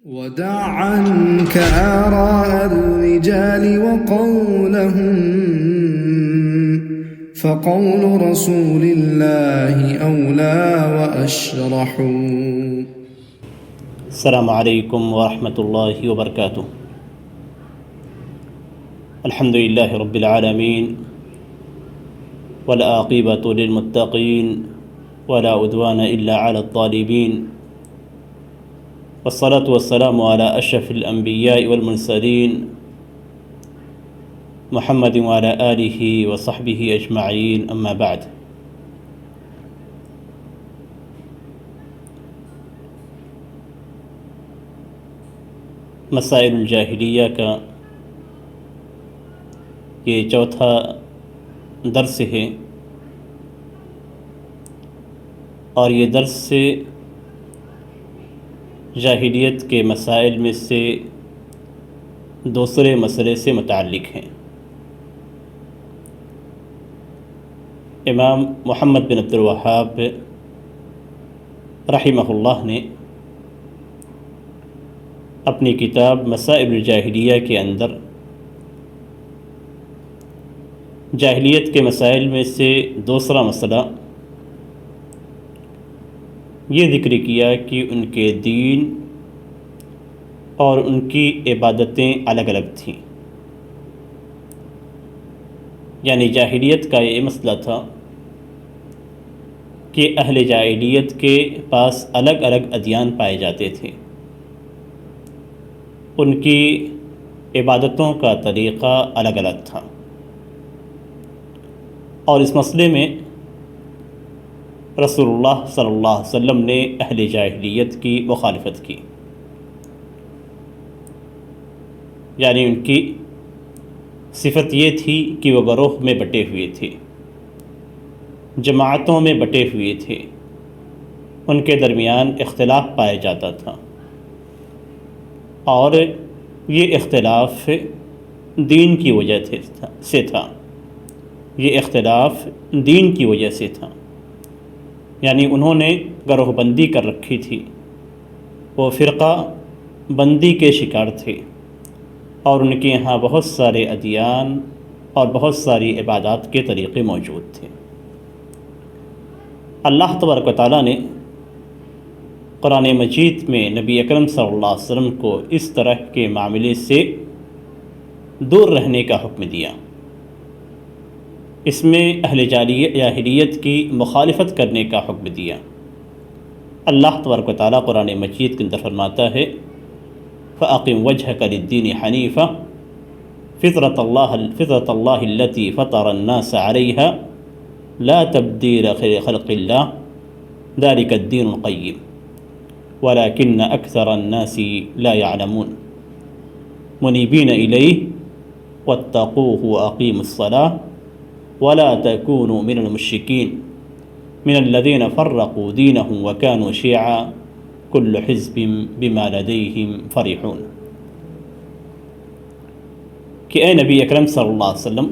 ودع عنك آراء الرجال وقولهم فقول رسول الله أولى وأشرح. السلام علیکم ورحمۃ اللہ وبرکاتہ. الحمد للہ رب العالمین والعاقبۃ للمتقین ولا عدوان الا علی الظالمین والصلاة والسلام على اشرف الانبیاء والمرسلین محمد وعلى آلہ وصحبہ اجمعین. اما بعد. مسائل الجاہلیہ کا یہ چوتھا درس ہے، اور یہ درس سے جاہلیت کے مسائل میں سے دوسرے مسئلے سے متعلق ہیں. امام محمد بن عبد الوہاب رحمہ اللہ نے اپنی کتاب مسائل الجاہلیہ کے اندر جاہلیت کے مسائل میں سے دوسرا مسئلہ یہ ذکر کیا کہ ان کے دین اور ان کی عبادتیں الگ الگ تھیں. یعنی جاہلیت کا یہ مسئلہ تھا کہ اہل جاہلیت کے پاس الگ الگ ادیان پائے جاتے تھے، ان کی عبادتوں کا طریقہ الگ الگ تھا، اور اس مسئلے میں رسول اللہ صلی اللہ علیہ وسلم نے اہل جاہلیت کی مخالفت کی. یعنی ان کی صفت یہ تھی کہ وہ گروہ میں بٹے ہوئے تھے، جماعتوں میں بٹے ہوئے تھے، ان کے درمیان اختلاف پایا جاتا تھا، اور یہ اختلاف دین کی وجہ سے تھا. یہ اختلاف دین کی وجہ سے تھا. یعنی انہوں نے گروہ بندی کر رکھی تھی، وہ فرقہ بندی کے شکار تھے، اور ان کے یہاں بہت سارے ادیان اور بہت ساری عبادات کے طریقے موجود تھے. اللہ تبارک و تعالیٰ نے قرآن مجید میں نبی اکرم صلی اللہ علیہ وسلم کو اس طرح کے معاملے سے دور رہنے کا حکم دیا. اس میں اہل جاہلیت کی مخالفت کرنے کا حکم دیا. اللہ تبارک و تعالیٰ قرآن مجید کے اندر فرماتا ہے فَأَقِمْ وَجْهَكَ لِلدِّينِ حَنِيفًا فِطْرَةَ اللَّهِ الَّتِي فَطَرَ النَّاسَ عَلَيْهَا لَا تَبْدِيلَ لِخَلْقِ اللَّهِ ذَلِكَ الدِّينُ الْقَيِّمُ وَلَكِنَّ أَكْثَرَ النَّاسِ لَا يَعْلَمُونَ مُنِيبِينَ إِلَيْهِ وَاتَّقُوهُ وَأَقِيمُوا الصَّلَاةَ وَلَا تَكُونُوا مِنَ الْمُشْرِكِينَ مِنَ الَّذِينَ فَرَّقُوا دِينَهُمْ وَكَانُوا شِيَعًا كُلُّ حِزْبٍ بِمَا لَدَيْهِمْ فَرِحُونَ. کہ اے نبی اکرم صلی اللہ علیہ وسلم،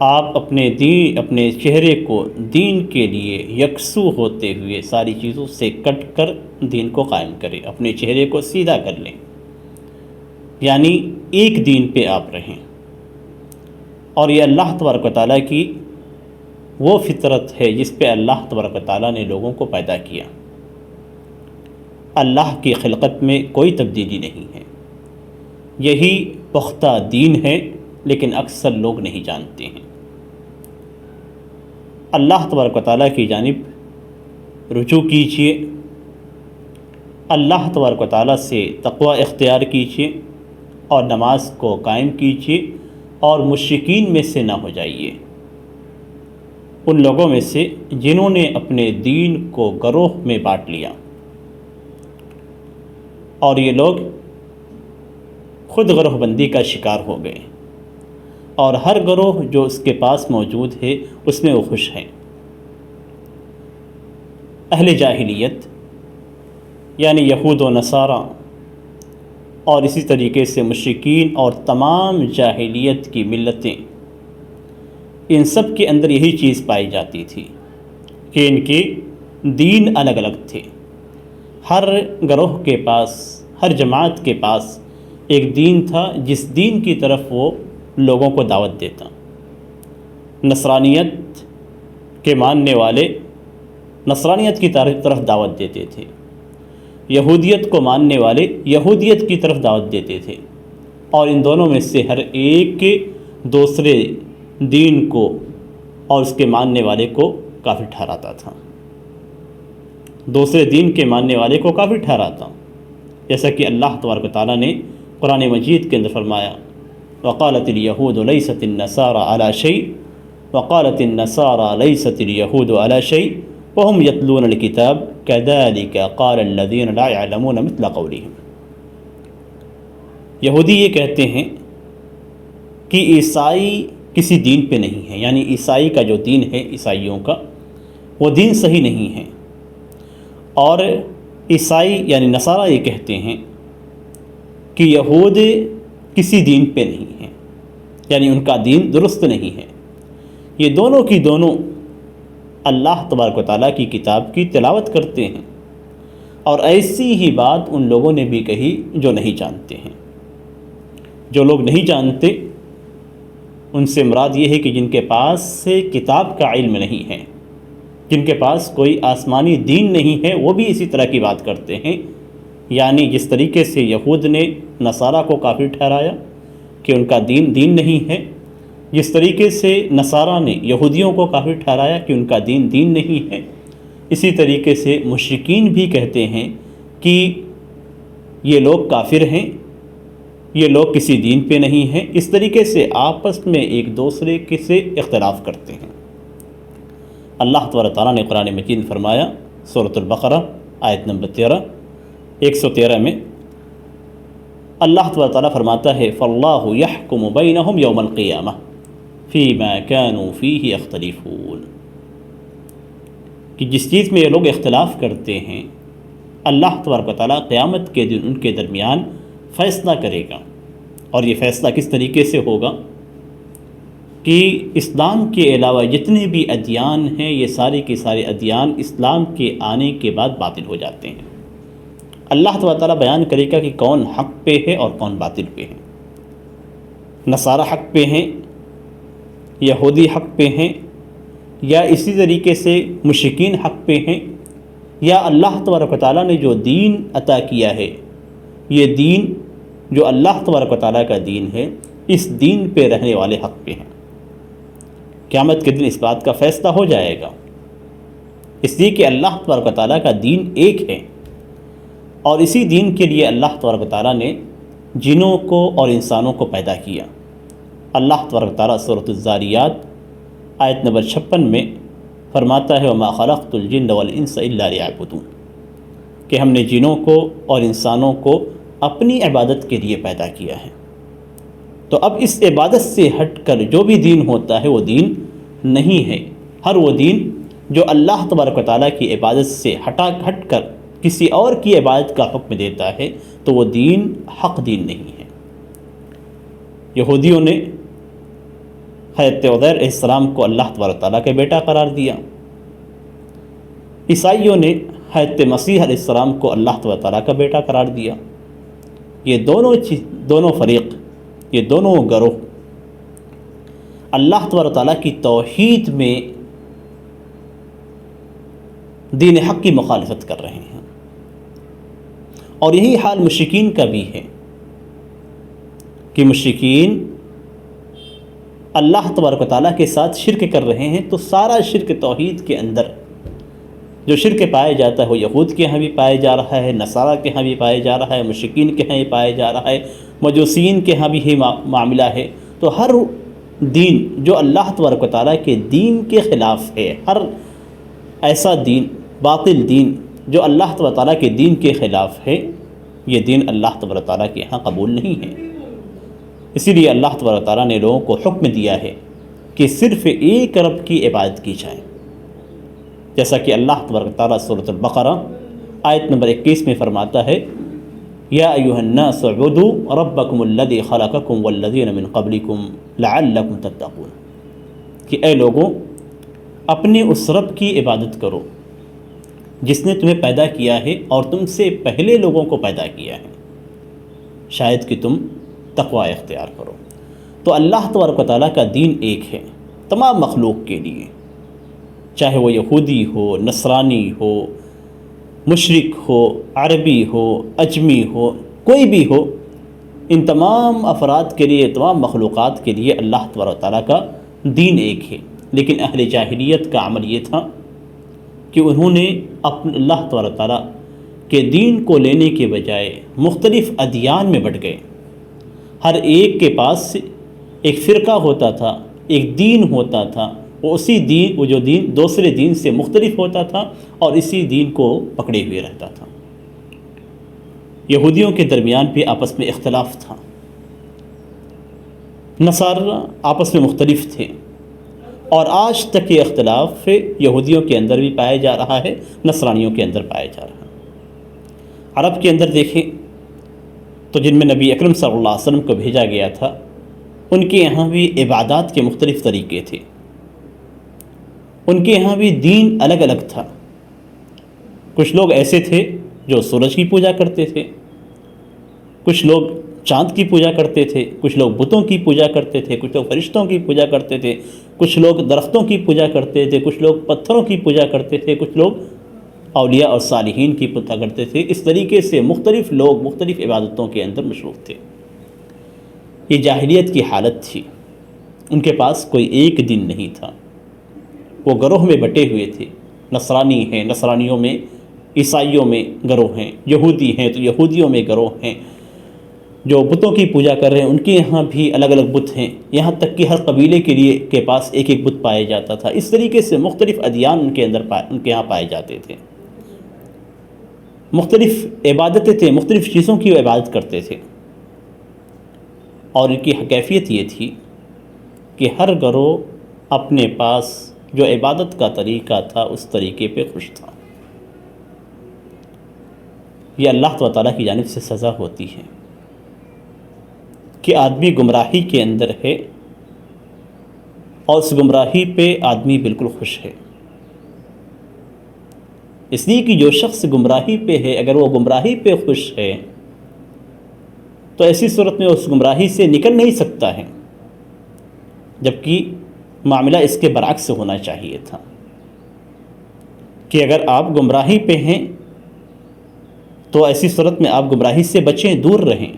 آپ اپنے چہرے کو دین کے لیے یکسو ہوتے ہوئے ساری چیزوں سے کٹ کر دین کو قائم کریں، اپنے چہرے کو سیدھا کر لیں. یعنی ایک دین پہ آپ رہیں. اور یہ اللہ تبارک و تعالیٰ کی وہ فطرت ہے جس پہ اللہ تبارک و تعالیٰ نے لوگوں کو پیدا کیا. اللہ کی خلقت میں کوئی تبدیلی نہیں ہے. یہی پختہ دین ہے، لیکن اکثر لوگ نہیں جانتے ہیں. اللہ تبارک و تعالیٰ کی جانب رجوع کیجیے، اللہ تبارک و تعالیٰ سے تقوی اختیار کیجیے، اور نماز کو قائم کیجیے، اور مشرکین میں سے نہ ہو جائیے، ان لوگوں میں سے جنہوں نے اپنے دین کو گروہ میں بانٹ لیا. اور یہ لوگ خود گروہ بندی کا شکار ہو گئے، اور ہر گروہ جو اس کے پاس موجود ہے اس میں وہ خوش ہیں. اہل جاہلیت یعنی یہود و نصارہ اور اسی طریقے سے مشرکین اور تمام جاہلیت کی ملتیں، ان سب کے اندر یہی چیز پائی جاتی تھی کہ ان کے دین الگ الگ تھے. ہر گروہ کے پاس، ہر جماعت کے پاس ایک دین تھا جس دین کی طرف وہ لوگوں کو دعوت دیتا۔ نصرانیت کے ماننے والے نصرانیت کی طرف دعوت دیتے تھے، یہودیت کو ماننے والے یہودیت کی طرف دعوت دیتے تھے، اور ان دونوں میں سے ہر ایک دوسرے دین کو اور اس کے ماننے والے کو کافر ٹھہراتا تھا، دوسرے دین کے ماننے والے کو کافر ٹھہراتا، جیسا کہ اللہ تبارک و تعالیٰ نے قرآن مجید کے اندر فرمایا وقالت اليہود لیست النصارى على شيء وقالت النصارى لیست اليہود على شيء وهم يتلون الكتاب كذلك قال الذين لا يعلمون مثل قولهم۔ یہودی یہ کہتے ہیں کہ عیسائی کسی دین پہ نہیں ہے، یعنی عیسائی کا جو دین ہے عیسائیوں کا وہ دین صحیح نہیں ہے، اور عیسائی یعنی نصارہ یہ کہتے ہیں کہ یہود کسی دین پہ نہیں ہیں، یعنی ان کا دین درست نہیں ہے۔ یہ دونوں کی دونوں اللہ تبارک و تعالیٰ کی کتاب کی تلاوت کرتے ہیں، اور ایسی ہی بات ان لوگوں نے بھی کہی جو نہیں جانتے ہیں۔ جو لوگ نہیں جانتے ان سے مراد یہ ہے کہ جن کے پاس سے کتاب کا علم نہیں ہے، جن کے پاس کوئی آسمانی دین نہیں ہے، وہ بھی اسی طرح کی بات کرتے ہیں، یعنی جس طریقے سے یہود نے نصارہ کو کافر ٹھہرایا کہ ان کا دین نہیں ہے، جس طریقے سے نصارہ نے یہودیوں کو کافر ٹھہرایا کہ ان کا دین نہیں ہے، اسی طریقے سے مشرکین بھی کہتے ہیں کہ یہ لوگ کافر ہیں، یہ لوگ کسی دین پہ نہیں ہیں، اس طریقے سے آپس میں ایک دوسرے کے سے اختلاف کرتے ہیں۔ اللہ تبارک تعالیٰ نے قرآن مجید میں فرمایا سورۃ البقرہ آیت نمبر 113 میں اللہ تبارک تعالیٰ فرماتا ہے فاللہ یحکم بینہم یوم القیامہ فیما کانوا فیہ یختلفون، کہ جس چیز میں یہ لوگ اختلاف کرتے ہیں اللہ تبارک تعالیٰ قیامت کے دن ان کے درمیان فیصلہ کرے گا، اور یہ فیصلہ کس طریقے سے ہوگا کہ اسلام کے علاوہ جتنے بھی ادیان ہیں یہ سارے کے سارے ادیان اسلام کے آنے کے بعد باطل ہو جاتے ہیں۔ اللہ تعالیٰ بیان کرے گا کہ کون حق پہ ہے اور کون باطل پہ ہے، نصارہ حق پہ ہیں، یہودی حق پہ ہیں، یا اسی طریقے سے مشرکین حق پہ ہیں، یا اللہ تبارک و تعالیٰ نے جو دین عطا کیا ہے یہ دین جو اللہ تبارک و تعالیٰ کا دین ہے اس دین پہ رہنے والے حق پہ ہیں۔ قیامت کے دن اس بات کا فیصلہ ہو جائے گا، اس لیے کہ اللہ تبارک و تعالیٰ کا دین ایک ہے، اور اسی دین کے لیے اللہ تبارک و تعالیٰ نے جنوں کو اور انسانوں کو پیدا کیا۔ اللہ تبارک و تعالیٰ سورۃ الذاریات آیت نمبر 56 میں فرماتا ہے وما خلقت الجن والانس الا لیعبدون، کہ ہم نے جنوں کو اور انسانوں کو اپنی عبادت کے لیے پیدا کیا ہے۔ تو اب اس عبادت سے ہٹ کر جو بھی دین ہوتا ہے وہ دین نہیں ہے، ہر وہ دین جو اللہ تبارک و تعالیٰ کی عبادت سے ہٹ کر کسی اور کی عبادت کا حکم دیتا ہے تو وہ دین حق دین نہیں ہے۔ یہودیوں نے حضرت عزیر علیہ السلام کو اللہ تبارک و تعالیٰ کا بیٹا قرار دیا، عیسائیوں نے حضرت مسیح علیہ السلام کو اللہ تبارک و تعالیٰ کا بیٹا قرار دیا۔ یہ دونوں فریق، یہ دونوں گروہ اللہ تبارک و تعالیٰ کی توحید میں دین حق کی مخالفت کر رہے ہیں، اور یہی حال مشرکین کا بھی ہے کہ مشرکین اللہ تبارک و تعالیٰ کے ساتھ شرک کر رہے ہیں، تو سارا شرک توحید کے اندر جو شرک پایا جاتا ہے وہ یہود کے ہاں بھی پایا جا رہا ہے، نصارہ کے ہاں بھی پایا جا رہا ہے، مشرکین کے ہاں بھی پایا جا رہا ہے، مجوسین کے ہاں بھی یہ معاملہ ہے۔ تو ہر دین جو اللہ تبارک و تعالیٰ کے دین کے خلاف ہے، ہر ایسا دین باطل دین جو اللہ تبارک و تعالیٰ کے دین کے خلاف ہے، یہ دین اللہ تبارک و تعالیٰ کے ہاں قبول نہیں ہے۔ اسی لیے اللہ تبارک و تعالیٰ نے لوگوں کو حکم دیا ہے کہ صرف ایک رب کی عبادت کی جائے، جیسا کہ اللہ تبارک و تعالیٰ سورۃ البقرہ آیت نمبر 21 میں فرماتا ہے یا ایھا الناس اعبدوا ربکم الذی خلقکم والذین من قبلکم لعلکم تتقون، کہ اے لوگوں اپنے اس رب کی عبادت کرو جس نے تمہیں پیدا کیا ہے اور تم سے پہلے لوگوں کو پیدا کیا ہے، شاید کہ تم تقوی اختیار کرو۔ تو اللہ تبارک و تعالیٰ کا دین ایک ہے تمام مخلوق کے لیے، چاہے وہ یہودی ہو، نصرانی ہو، مشرک ہو، عربی ہو، اجمی ہو، کوئی بھی ہو، ان تمام افراد کے لیے، تمام مخلوقات کے لیے اللہ تبارک و تعالیٰ کا دین ایک ہے۔ لیکن اہل جاہلیت کا عمل یہ تھا کہ انہوں نے اپنے اللہ تبارک و تعالیٰ کے دین کو لینے کے بجائے مختلف ادیان میں بٹ گئے۔ ہر ایک کے پاس ایک فرقہ ہوتا تھا، ایک دین ہوتا تھا، وہ جو دین دوسرے دین سے مختلف ہوتا تھا اور اسی دین کو پکڑے ہوئے رہتا تھا۔ یہودیوں کے درمیان بھی آپس میں اختلاف تھا، نصارہ آپس میں مختلف تھے، اور آج تک یہ اختلاف یہودیوں کے اندر بھی پایا جا رہا ہے، نصرانیوں کے اندر پایا جا رہا ہے۔ عرب کے اندر دیکھیں تو جن میں نبی اکرم صلی اللہ علیہ وسلم کو بھیجا گیا تھا، ان کے یہاں بھی عبادات کے مختلف طریقے تھے، ان کے یہاں بھی دین الگ الگ تھا۔ کچھ لوگ ایسے تھے جو سورج کی پوجا کرتے تھے، کچھ لوگ چاند کی پوجا کرتے تھے، کچھ لوگ بتوں کی پوجا کرتے تھے، کچھ لوگ فرشتوں کی پوجا کرتے تھے، کچھ لوگ درختوں کی پوجا کرتے تھے، کچھ لوگ پتھروں کی پوجا کرتے تھے، کچھ لوگ اولیاء اور صالحین کی پوجا کرتے تھے۔ اس طریقے سے مختلف لوگ مختلف عبادتوں کے اندر مشروف تھے۔ یہ جاہلیت کی حالت تھی، ان کے پاس کوئی ایک دین نہیں تھا، وہ گروہ میں بٹے ہوئے تھے۔ نصرانی ہیں، نصرانیوں میں، عیسائیوں میں گروہ ہیں، یہودی ہیں تو یہودیوں میں گروہ ہیں، جو بتوں کی پوجا کر رہے ہیں ان کے یہاں بھی الگ الگ بت ہیں، یہاں تک کہ ہر قبیلے کے پاس ایک ایک بت پایا جاتا تھا۔ اس طریقے سے مختلف ادیان ان کے یہاں پائے جاتے تھے، مختلف عبادتیں تھے، مختلف چیزوں کی وہ عبادت کرتے تھے، اور ان کی کیفیت یہ تھی کہ ہر گروہ اپنے پاس جو عبادت کا طریقہ تھا اس طریقے پہ خوش تھا۔ یہ اللہ تعالیٰ کی جانب سے سزا ہوتی ہے کہ آدمی گمراہی کے اندر ہے اور اس گمراہی پہ آدمی بالکل خوش ہے، اس لیے کہ جو شخص گمراہی پہ ہے اگر وہ گمراہی پہ خوش ہے تو ایسی صورت میں اس گمراہی سے نکل نہیں سکتا ہے، جبکہ معاملہ اس کے برعکس ہونا چاہیے تھا کہ اگر آپ گمراہی پہ ہیں تو ایسی صورت میں آپ گمراہی سے بچیں، دور رہیں،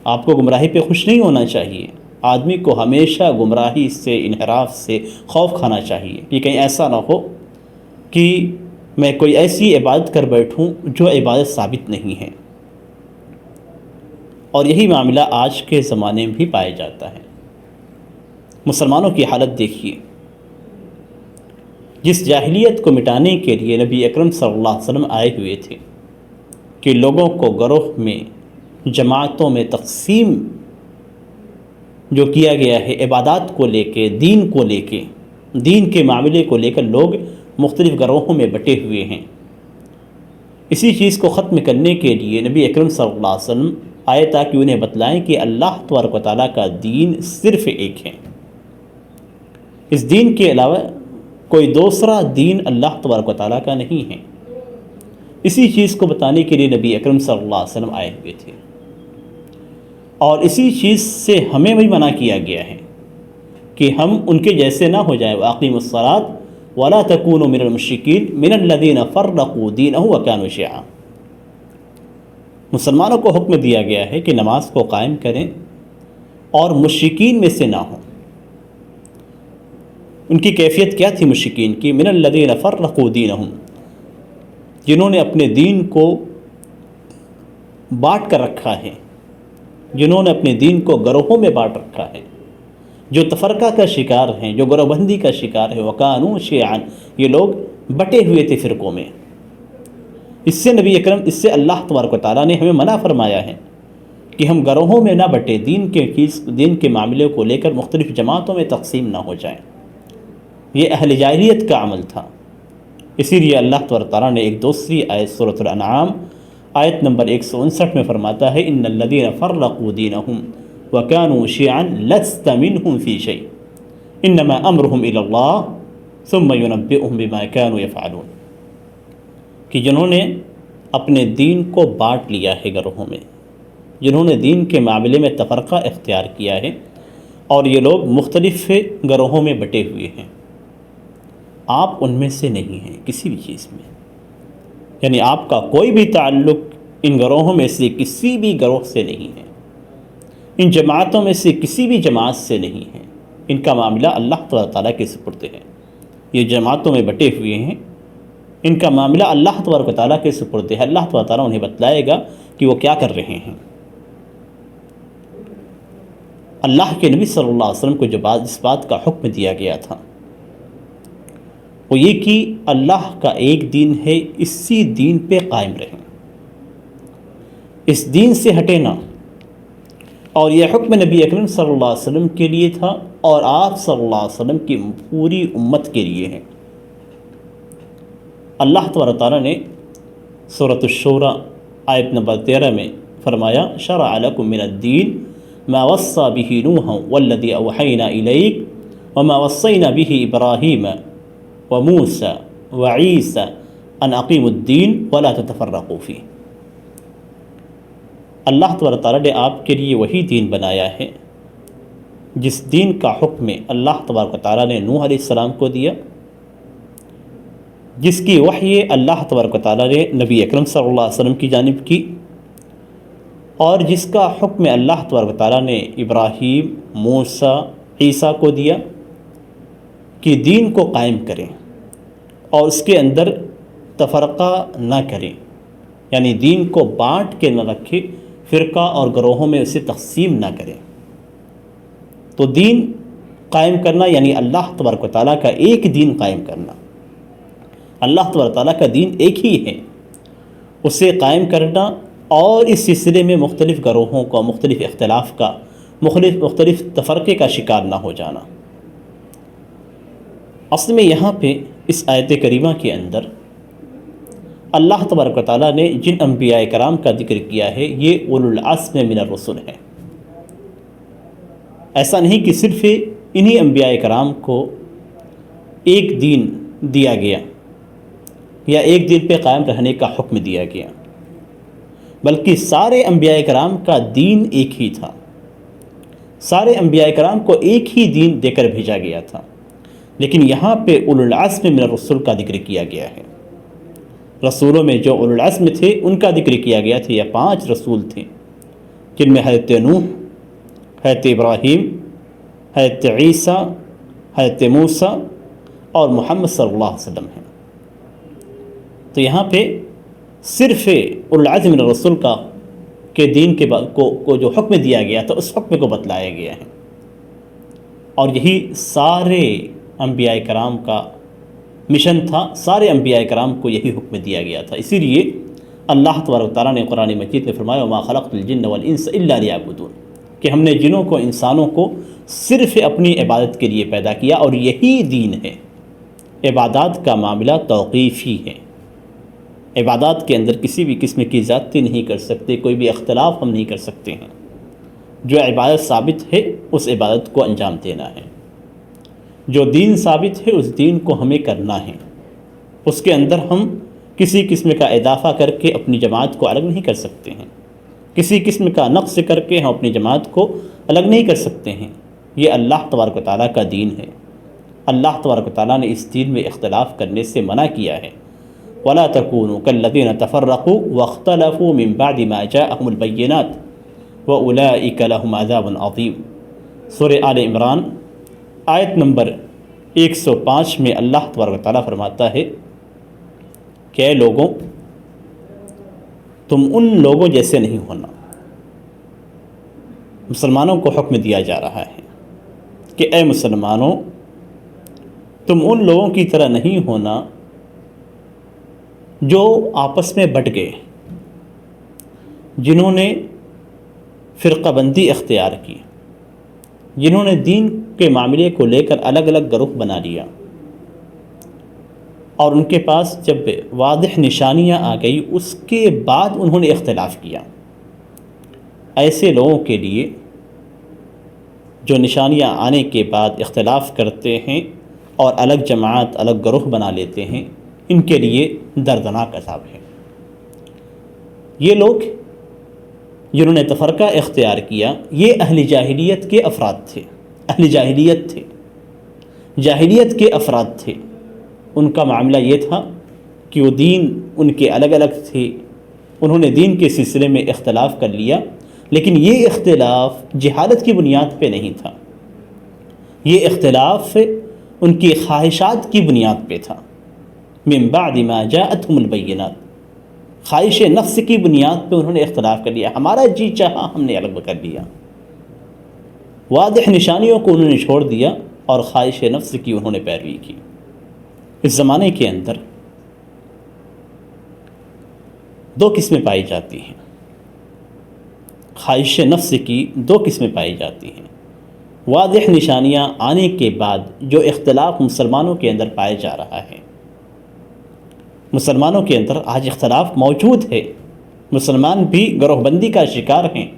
آپ کو گمراہی پہ خوش نہیں ہونا چاہیے۔ آدمی کو ہمیشہ گمراہی سے، انحراف سے خوف کھانا چاہیے کہ کہیں ایسا نہ ہو کہ میں کوئی ایسی عبادت کر بیٹھوں جو عبادت ثابت نہیں ہے، اور یہی معاملہ آج کے زمانے میں بھی پایا جاتا ہے۔ مسلمانوں کی حالت دیکھیے، جس جاہلیت کو مٹانے کے لیے نبی اکرم صلی اللہ علیہ وسلم آئے ہوئے تھے کہ لوگوں کو گروہ میں، جماعتوں میں تقسیم جو کیا گیا ہے عبادات کو لے کے، دین کو لے کے، دین کے معاملے کو لے کر لوگ مختلف گروہوں میں بٹے ہوئے ہیں، اسی چیز کو ختم کرنے کے لیے نبی اکرم صلی اللہ علیہ وسلم آئے تاکہ انہیں بتلائیں کہ اللہ تبارک و تعالیٰ کا دین صرف ایک ہے، اس دین کے علاوہ کوئی دوسرا دین اللہ تبارک و تعالیٰ کا نہیں ہے۔ اسی چیز کو بتانے کے لیے نبی اکرم صلی اللہ علیہ وسلم آئے ہوئے تھے، اور اسی چیز سے ہمیں بھی منع کیا گیا ہے کہ ہم ان کے جیسے نہ ہو جائیں۔ وَأَقِیمُوا الصَّلَاةَ وَلَا تَكُونُوا مِنَ الْمُشْرِکِینَ مِنَ الَّذِينَ فَرَّقُوا دِینَهُمْ وَكَانُوا شِیَعًا۔ مسلمانوں کو حکم دیا گیا ہے کہ نماز کو قائم کریں اور مشرکین میں سے نہ ہوں۔ ان کی کیفیت کیا تھی مشرکین کی؟ من الذین فرقوا دینہم، جنہوں نے اپنے دین کو بانٹ کر رکھا ہے، جنہوں نے اپنے دین کو گروہوں میں بانٹ رکھا ہے، جو تفرقہ کا شکار ہیں، جو گروہ بندی کا شکار ہے۔ وَكَانُوا شِیَعًا، یہ لوگ بٹے ہوئے تھے فرقوں میں۔ اس سے نبی اکرم، اس سے اللہ تبارک و تعالیٰ نے ہمیں منع فرمایا ہے کہ ہم گروہوں میں نہ بٹے، دین کے معاملے کو لے کر مختلف جماعتوں میں تقسیم نہ ہو جائیں۔ یہ اہل جاہلیت کا عمل تھا۔ اسی لیے اللہ تبارک و تعالیٰ نے ایک دوسری آیت سورۃ الانعام آیت نمبر 159 میں فرماتا ہے ان الذین فرقوا دینہم وکانوا شیعا لست منہم فی شیء انما امرہم الی اللہ ثم ینبئہم بما کانوا یفعلون۔ کہ جنہوں نے اپنے دین کو بانٹ لیا ہے گروہوں میں، جنہوں نے دین کے معاملے میں تفرقہ اختیار کیا ہے، اور یہ لوگ مختلف گروہوں میں بٹے ہوئے ہیں، آپ ان میں سے نہیں ہیں کسی بھی چیز میں، یعنی آپ کا کوئی بھی تعلق ان گروہوں میں سے کسی بھی گروہ سے نہیں ہے، ان جماعتوں میں سے کسی بھی جماعت سے نہیں ہے، ان کا معاملہ اللہ تعالیٰ کے سپرد ہے۔ یہ جماعتوں میں بٹے ہوئے ہیں، ان کا معاملہ اللہ تبارک و تعالیٰ کے سپرد ہے، اللہ تبارک و تعالیٰ انہیں بتلائے گا کہ وہ کیا کر رہے ہیں۔ اللہ کے نبی صلی اللہ علیہ وسلم کو جو اس بات کا حکم دیا گیا تھا وہ یہ کہ اللہ کا ایک دین ہے، اسی دین پہ قائم رہیں، اس دین سے ہٹے نہ، اور یہ حکم نبی اکرم صلی اللہ علیہ وسلم کے لیے تھا اور آپ صلی اللہ علیہ وسلم کی پوری امت کے لیے ہے۔ اللہ تبارک تعالیٰ نے سورۃ الشورى آیت نمبر 13 میں فرمایا شرع لکم من الدین ما وصى به نوحا والذی اوحینا الیک وما وصینا به ابراہیم وموسى وعیسى ان اقیموا الدین ولا تتفرقوا فیہ۔ اللہ تبارک تعالیٰ نے آپ کے لیے وہی دین بنایا ہے جس دین کا حکم اللہ تبارک تعالیٰ نے نوح علیہ السلام کو دیا، جس کی وحی اللہ تبارک تعالیٰ نے نبی اکرم صلی اللہ علیہ وسلم کی جانب کی، اور جس کا حکم اللہ تبارک تعالیٰ نے ابراہیم، موسیٰ، عیسیٰ کو دیا کہ دین کو قائم کریں اور اس کے اندر تفرقہ نہ کریں، یعنی دین کو بانٹ کے نہ رکھیں، فرقہ اور گروہوں میں اسے تقسیم نہ کریں۔ تو دین قائم کرنا یعنی اللہ تبارک و تعالیٰ کا ایک دین قائم کرنا، اللہ تبارک تعالیٰ کا دین ایک ہی ہے، اسے قائم کرنا، اور اس سلسلے میں مختلف گروہوں کا، مختلف اختلاف کا، مختلف تفرقے کا شکار نہ ہو جانا۔ اصل میں یہاں پہ اس آیت کریمہ کے اندر اللہ تبارک و تعالیٰ نے جن انبیاء کرام کا ذکر کیا ہے یہ اولو العزم من الرسل ہیں۔ ایسا نہیں کہ صرف انہی انبیاء کرام کو ایک دین دیا گیا یا ایک دین پہ قائم رہنے کا حکم دیا گیا، بلکہ سارے انبیاء کرام کا دین ایک ہی تھا، سارے انبیاء کرام کو ایک ہی دین دے کر بھیجا گیا تھا، لیکن یہاں پہ اولو العزم من الرسل کا ذکر کیا گیا ہے۔ رسولوں میں جو اولو العزم تھے ان کا ذکر کیا گیا تھا، یہ 5 رسول تھے، جن میں حضرت نوح، حضرت ابراہیم، حضرت عیسیٰ، حضرت موسیٰ اور محمد صلی اللہ علیہ وسلم ہیں۔ تو یہاں پہ صرف اولو العزم من الرسل کا کے دین کے کو جو حکم دیا گیا تھا اس حکم کو بتلایا گیا ہے، اور یہی سارے انبیاء کرام کا مشن تھا، سارے انبیاء کرام کو یہی حکم دیا گیا تھا۔ اسی لیے اللہ تبارک و تعالیٰ نے قرآن مجید میں فرمایا وما خلقت الجن والانس الا لیعبدون، کہ ہم نے جنوں کو، انسانوں کو صرف اپنی عبادت کے لیے پیدا کیا، اور یہی دین ہے۔ عبادات کا معاملہ توقیفی ہے، عبادات کے اندر کسی بھی قسم کی زیادتی نہیں کر سکتے، کوئی بھی اختلاف ہم نہیں کر سکتے ہیں۔ جو عبادت ثابت ہے اس عبادت کو انجام دینا ہے، جو دین ثابت ہے اس دین کو ہمیں کرنا ہے، اس کے اندر ہم کسی قسم کا اضافہ کر کے اپنی جماعت کو الگ نہیں کر سکتے ہیں، کسی قسم کا نقص کر کے ہم اپنی جماعت کو الگ نہیں کر سکتے ہیں۔ یہ اللہ تبارک و تعالیٰ کا دین ہے۔ اللہ تبارک و تعالیٰ نے اس دین میں اختلاف کرنے سے منع کیا ہے۔ وَلَا تَكُونُوا كَالَّذِينَ تَفَرَّقُوا وَاخْتَلَفُوا مِن بَعْدِ مَا جَاءَهُمُ الْبَيِّنَاتُ وَأُولَٰئِكَ لَهُمْ عَذَابٌ عَظِيمٌ۔ سورہ آل عمران آیت نمبر 105 میں اللہ تبارک و تعالیٰ فرماتا ہے کہ اے لوگوں، تم ان لوگوں جیسے نہیں ہونا۔ مسلمانوں کو حکم دیا جا رہا ہے کہ اے مسلمانوں، تم ان لوگوں کی طرح نہیں ہونا جو آپس میں بٹ گئے، جنہوں نے فرقہ بندی اختیار کی، جنہوں نے دین کے معاملے کو لے کر الگ الگ گروہ بنا لیا، اور ان کے پاس جب واضح نشانیاں آ گئی اس کے بعد انہوں نے اختلاف کیا۔ ایسے لوگوں کے لیے جو نشانیاں آنے کے بعد اختلاف کرتے ہیں اور الگ جماعت، الگ گروہ بنا لیتے ہیں، ان کے لیے دردناک عذاب ہے۔ یہ لوگ جنہوں نے تفرقہ اختیار کیا یہ اہل جاہلیت کے افراد تھے، اہل جاہلیت تھے، جاہلیت کے افراد تھے۔ ان کا معاملہ یہ تھا کہ وہ دین ان کے الگ الگ تھے، انہوں نے دین کے سلسلے میں اختلاف کر لیا، لیکن یہ اختلاف جہالت کی بنیاد پہ نہیں تھا، یہ اختلاف ان کی خواہشات کی بنیاد پہ تھا۔ من بعد ما جاءتهم البینات، خواہش نفس کی بنیاد پہ انہوں نے اختلاف کر لیا، ہمارا جی چاہا ہم نے الگ کر لیا، واضح نشانیوں کو انہوں نے چھوڑ دیا اور خواہش نفس کی انہوں نے پیروی کی۔ اس زمانے کے اندر دو قسمیں پائی جاتی ہیں، خواہش نفس کی دو قسمیں پائی جاتی ہیں۔ واضح نشانیاں آنے کے بعد جو اختلاف مسلمانوں کے اندر پایا جا رہا ہے، مسلمانوں کے اندر آج اختلاف موجود ہے، مسلمان بھی گروہ بندی کا شکار ہیں،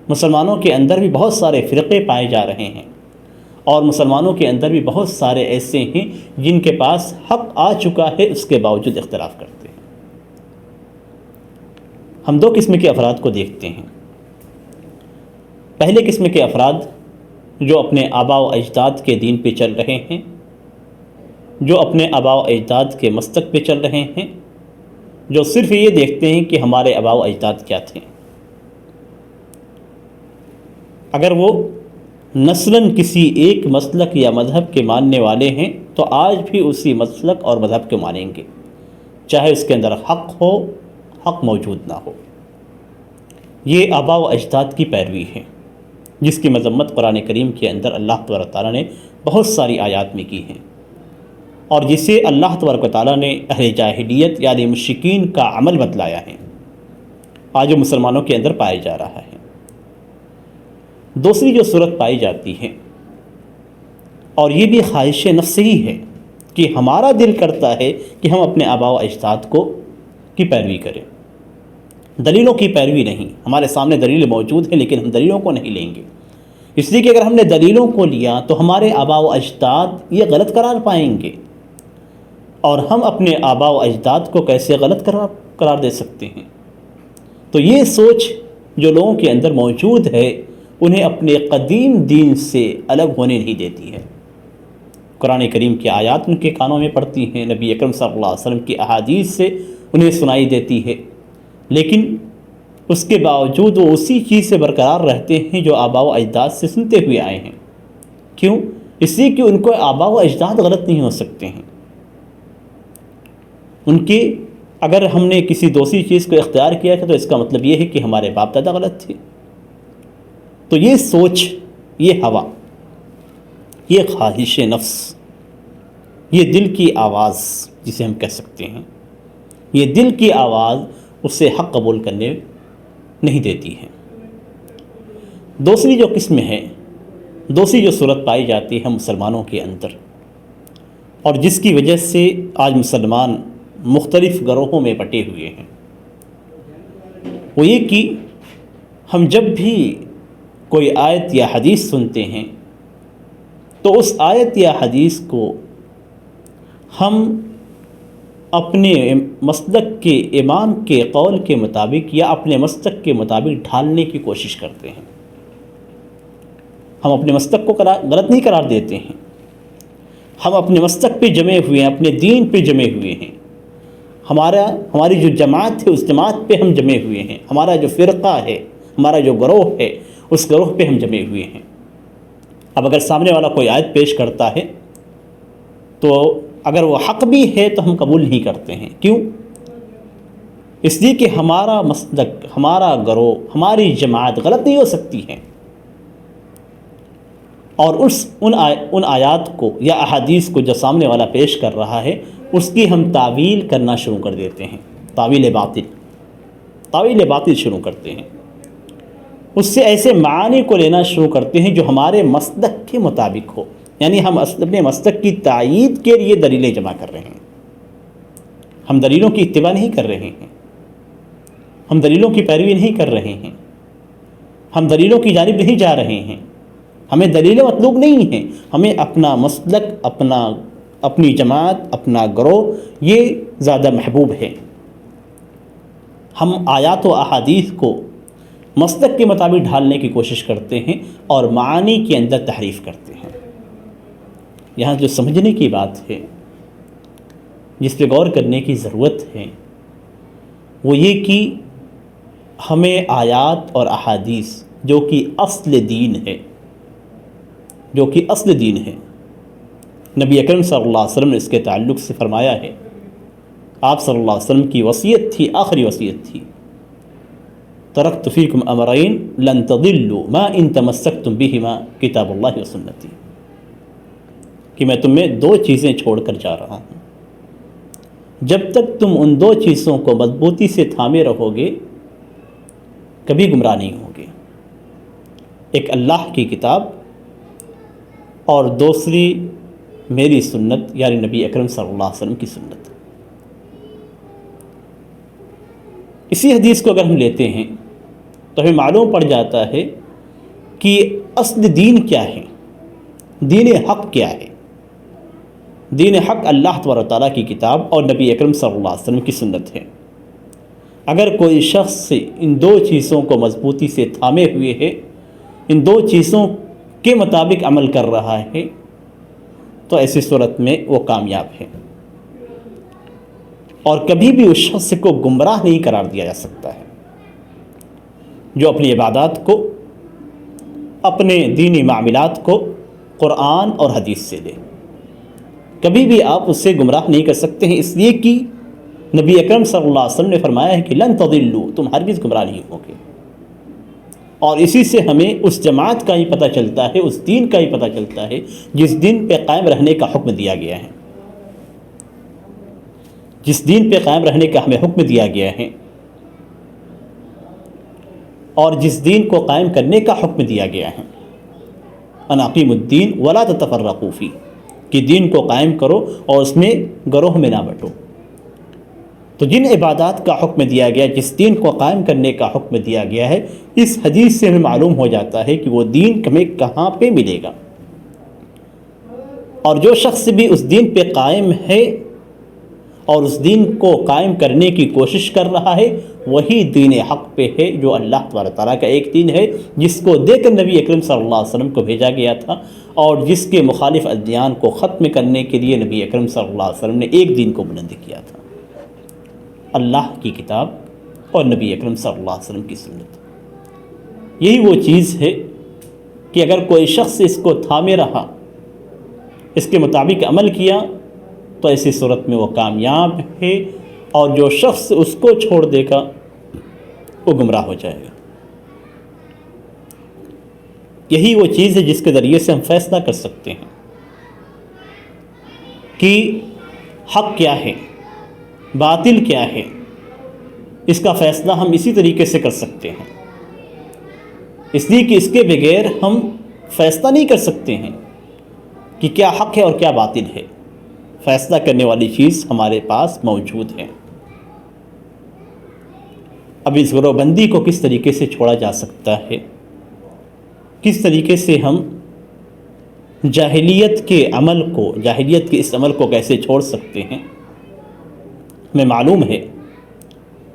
مسلمانوں کے اندر بھی بہت سارے فرقے پائے جا رہے ہیں، اور مسلمانوں کے اندر بھی بہت سارے ایسے ہیں جن کے پاس حق آ چکا ہے، اس کے باوجود اختلاف کرتے ہیں۔ ہم دو قسم کے افراد کو دیکھتے ہیں۔ پہلے قسم کے افراد جو اپنے آباء و اجداد کے دین پہ چل رہے ہیں، جو اپنے آباء و اجداد کے مسلک پہ چل رہے ہیں، جو صرف یہ دیکھتے ہیں کہ ہمارے آباء و اجداد کیا تھے۔ اگر وہ نسلاً کسی ایک مسلک یا مذہب کے ماننے والے ہیں تو آج بھی اسی مسلک اور مذہب کے مانیں گے، چاہے اس کے اندر حق ہو، حق موجود نہ ہو۔ یہ آباء و اجداد کی پیروی ہے، جس کی مذمت قرآن کریم کے اندر اللہ تبارک و تعالیٰ نے بہت ساری آیات میں کی ہے، اور جسے اللہ تبارک و تعالیٰ نے اہل جاہلیت یعنی مشرکین کا عمل بتلایا ہے، آج وہ مسلمانوں کے اندر پایا جا رہا ہے۔ دوسری جو صورت پائی جاتی ہے، اور یہ بھی خواہش نفس ہی ہے کہ ہمارا دل کرتا ہے کہ ہم اپنے آباء و اجداد کی پیروی کریں، دلیلوں کی پیروی نہیں۔ ہمارے سامنے دلیل موجود ہیں لیکن ہم دلیلوں کو نہیں لیں گے، اس لیے کہ اگر ہم نے دلیلوں کو لیا تو ہمارے آباء و اجداد یہ غلط قرار پائیں گے، اور ہم اپنے آباء و اجداد کو کیسے غلط قرار دے سکتے ہیں؟ تو یہ سوچ جو لوگوں کے اندر موجود ہے انہیں اپنے قدیم دین سے الگ ہونے نہیں دیتی ہے۔ قرآن کریم کی آیات ان کے کانوں میں پڑتی ہیں، نبی اکرم صلی اللہ علیہ وسلم کی احادیث سے انہیں سنائی دیتی ہے، لیکن اس کے باوجود وہ اسی چیز سے برقرار رہتے ہیں جو آباء و اجداد سے سنتے ہوئے آئے ہیں۔ کیوں؟ اس لیے کہ ان کو آباء و اجداد غلط نہیں ہو سکتے ہیں، ان کے اگر ہم نے کسی دوسری چیز کو اختیار کیا تھا تو اس کا مطلب یہ ہے کہ ہمارے باپ دادا غلط تھے۔ تو یہ سوچ، یہ ہوا، یہ خواہش نفس، یہ دل کی آواز جسے ہم کہہ سکتے ہیں، یہ دل کی آواز اسے حق قبول کرنے نہیں دیتی ہے۔ دوسری جو قسم ہے، دوسری جو صورت پائی جاتی ہے مسلمانوں کے اندر، اور جس کی وجہ سے آج مسلمان مختلف گروہوں میں بٹے ہوئے ہیں، وہ یہ کہ ہم جب بھی کوئی آیت یا حدیث سنتے ہیں تو اس آیت یا حدیث کو ہم اپنے مسلک کے امام کے قول کے مطابق یا اپنے مسلک کے مطابق ڈھالنے کی کوشش کرتے ہیں۔ ہم اپنے مسلک کو غلط نہیں قرار دیتے ہیں، ہم اپنے مسلک پہ جمے ہوئے ہیں، اپنے دین پہ جمے ہوئے ہیں، ہماری جو جماعت ہے اس جماعت پہ ہم جمے ہوئے ہیں، ہمارا جو فرقہ ہے، ہمارا جو گروہ ہے اس گروہ پہ ہم جمے ہوئے ہیں۔ اب اگر سامنے والا کوئی آیت پیش کرتا ہے تو اگر وہ حق بھی ہے تو ہم قبول نہیں کرتے ہیں۔ کیوں؟ اس لیے کہ ہمارا مسلک، ہمارا گروہ، ہماری جماعت غلط نہیں ہو سکتی ہے، اور ان آیات کو یا احادیث کو جو سامنے والا پیش کر رہا ہے اس کی ہم تعویل کرنا شروع کر دیتے ہیں، تعویل باطل شروع کرتے ہیں، اس سے ایسے معانی کو لینا شروع کرتے ہیں جو ہمارے مسلک کے مطابق ہو، یعنی ہم اپنے مسلک کی تائید کے لیے دلیلیں جمع کر رہے ہیں، ہم دلیلوں کی اتباع نہیں کر رہے ہیں، ہم دلیلوں کی پیروی نہیں کر رہے ہیں، ہم دلیلوں کی جانب نہیں جا رہے ہیں، ہمیں دلیلیں مطلوب نہیں ہیں، ہمیں اپنا مسلک، اپنا اپنی جماعت، اپنا گروہ، یہ زیادہ محبوب ہے۔ ہم آیات و احادیث کو مسلک کے مطابق ڈھالنے کی کوشش کرتے ہیں اور معانی کے اندر تحریف کرتے ہیں۔ یہاں جو سمجھنے کی بات ہے، جس پہ غور کرنے کی ضرورت ہے، وہ یہ کہ ہمیں آیات اور احادیث جو کہ اصل دین ہے، نبی اکرم صلی اللہ علیہ وسلم نے اس کے تعلق سے فرمایا ہے، آپ صلی اللہ علیہ وسلم کی وصیت تھی، آخری وصیت تھی، ترکت فیکم امرین لن تضلوا ما ان تمسکتم بہما کتاب اللہ و سنتی، کہ میں تمہیں 2 چیزیں چھوڑ کر جا رہا ہوں، جب تک تم ان 2 چیزوں کو مضبوطی سے تھامے رہو گے کبھی گمراہ نہیں ہوگے۔ ایک اللہ کی کتاب اور دوسری میری سنت، یعنی نبی اکرم صلی اللہ علیہ وسلم کی سنت۔ اسی حدیث کو اگر ہم لیتے ہیں تو ہمیں معلوم پڑ جاتا ہے کہ اصل دین کیا ہے، دین حق کیا ہے۔ دین حق اللہ تبارک و تعالیٰ کی کتاب اور نبی اکرم صلی اللہ علیہ وسلم کی سنت ہے۔ اگر کوئی شخص ان 2 چیزوں کو مضبوطی سے تھامے ہوئے ہے، ان 2 چیزوں کے مطابق عمل کر رہا ہے، تو ایسی صورت میں وہ کامیاب ہے، اور کبھی بھی اس شخص کو گمراہ نہیں قرار دیا جا سکتا ہے جو اپنی عبادات کو، اپنے دینی معاملات کو قرآن اور حدیث سے لے۔ کبھی بھی آپ اس سے گمراہ نہیں کر سکتے ہیں، اس لیے کہ نبی اکرم صلی اللہ علیہ وسلم نے فرمایا ہے کہ لن تضلوا، تم ہرگز گمراہ نہیں ہوگے۔ اور اسی سے ہمیں اس جماعت کا ہی پتہ چلتا ہے، اس دین کا ہی پتہ چلتا ہے جس دین پہ قائم رہنے کا حکم دیا گیا ہے، جس دین پہ قائم رہنے کا ہمیں حکم دیا گیا ہے، اور جس دین کو قائم کرنے کا حکم دیا گیا ہے، ان اقیموا الدین ولا تتفرقوا فیہ، کہ دین کو قائم کرو اور اس میں گروہ میں نہ بٹو۔ تو جن عبادات کا حکم دیا گیا، جس دین کو قائم کرنے کا حکم دیا گیا ہے، اس حدیث سے ہمیں معلوم ہو جاتا ہے کہ وہ دین ہمیں کہاں پہ ملے گا، اور جو شخص بھی اس دین پہ قائم ہے اور اس دین کو قائم کرنے کی کوشش کر رہا ہے، وہی دین حق پہ ہے، جو اللہ تبارک تعالیٰ کا ایک دین ہے، جس کو دے کر نبی اکرم صلی اللہ علیہ وسلم کو بھیجا گیا تھا، اور جس کے مخالف ادیان کو ختم کرنے کے لیے نبی اکرم صلی اللہ علیہ وسلم نے ایک دین کو بلند کیا تھا، اللہ کی کتاب اور نبی اکرم صلی اللہ علیہ وسلم کی سنت۔ یہی وہ چیز ہے کہ اگر کوئی شخص اس کو تھامے رہا، اس کے مطابق عمل کیا، تو ایسی صورت میں وہ کامیاب ہے، اور جو شخص اس کو چھوڑ دے گا وہ گمراہ ہو جائے گا۔ یہی وہ چیز ہے جس کے ذریعے سے ہم فیصلہ کر سکتے ہیں کہ حق کیا ہے، باطل کیا ہے۔ اس کا فیصلہ ہم اسی طریقے سے کر سکتے ہیں، اس لیے کہ اس کے بغیر ہم فیصلہ نہیں کر سکتے ہیں کہ کیا حق ہے اور کیا باطل ہے۔ فیصلہ کرنے والی چیز ہمارے پاس موجود ہے۔ اب اس گروہ بندی کو کس طریقے سے چھوڑا جا سکتا ہے، کس طریقے سے ہم جاہلیت کے اس عمل کو کیسے چھوڑ سکتے ہیں۔ ہمیں معلوم ہے